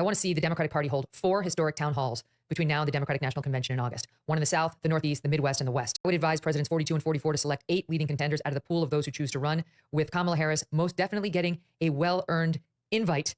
I want to see the Democratic Party hold 4 historic town halls between now and the Democratic National Convention in August. One in the South, the Northeast, the Midwest, and the West. I would advise Presidents 42 and 44 to select 8 leading contenders out of the pool of those who choose to run, with Kamala Harris most definitely getting a well-earned invite.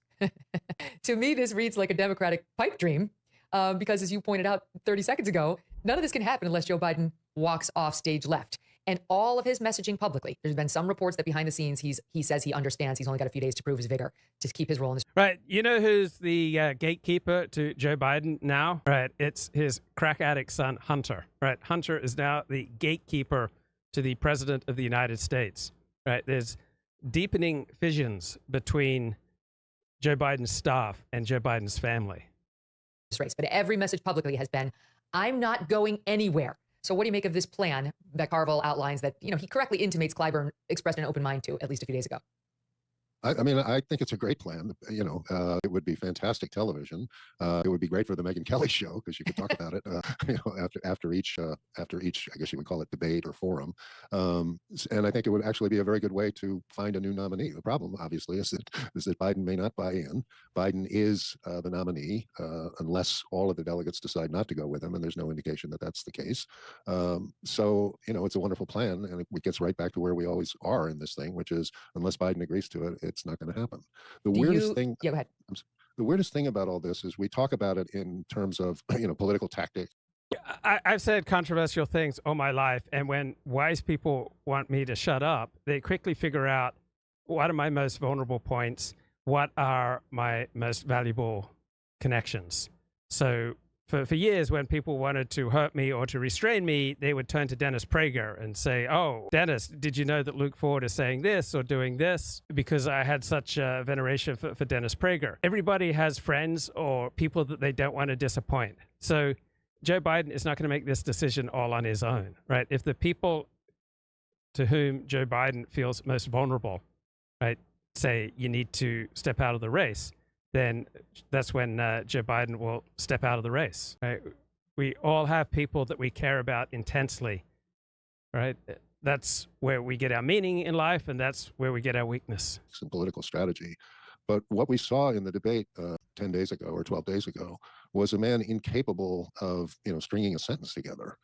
To me, this reads like a Democratic pipe dream, because as you pointed out 30 seconds ago, none of this can happen unless Joe Biden walks off stage left. And all of his messaging publicly, there's been some reports that behind the scenes, he says he understands he's only got a few days to prove his vigor to keep his role in this. Right. You know who's the gatekeeper to Joe Biden now? Right. It's his crack addict son, Hunter. Right. Hunter is now the gatekeeper to the president of the United States. Right. There's deepening fissions between Joe Biden's staff and Joe Biden's family. Race, but every message publicly has been, I'm not going anywhere. So what do you make of this plan that Carville outlines that, he correctly intimates Clyburn expressed an open mind to at least a few days ago? I mean, I think it's a great plan. It would be fantastic television. It would be great for the Megyn Kelly show because you could talk about it, after each, I guess you would call it debate or forum. And I think it would actually be a very good way to find a new nominee. The problem, obviously, is that Biden may not buy in. Biden is the nominee unless all of the delegates decide not to go with him, and there's no indication that that's the case. So, it's a wonderful plan, and it gets right back to where we always are in this thing, which is unless Biden agrees to it, it's not going to happen. The weirdest thing. Yeah, go ahead. The weirdest thing about all this is we talk about it in terms of political tactics. I've said controversial things all my life, and when wise people want me to shut up, they quickly figure out what are my most vulnerable points, what are my most valuable connections. So for years, when people wanted to hurt me or to restrain me, they would turn to Dennis Prager and say, oh, Dennis, did you know that Luke Ford is saying this or doing this? Because I had such veneration for Dennis Prager. Everybody has friends or people that they don't want to disappoint. So Joe Biden is not going to make this decision all on his own, right? If the people to whom Joe Biden feels most vulnerable, right, say you need to step out of the race, then that's when Joe Biden will step out of the race, right? We all have people that we care about intensely, right? That's where we get our meaning in life, and that's where we get our weakness. Some political strategy. But what we saw in the debate 10 days ago or 12 days ago was a man incapable of, stringing a sentence together.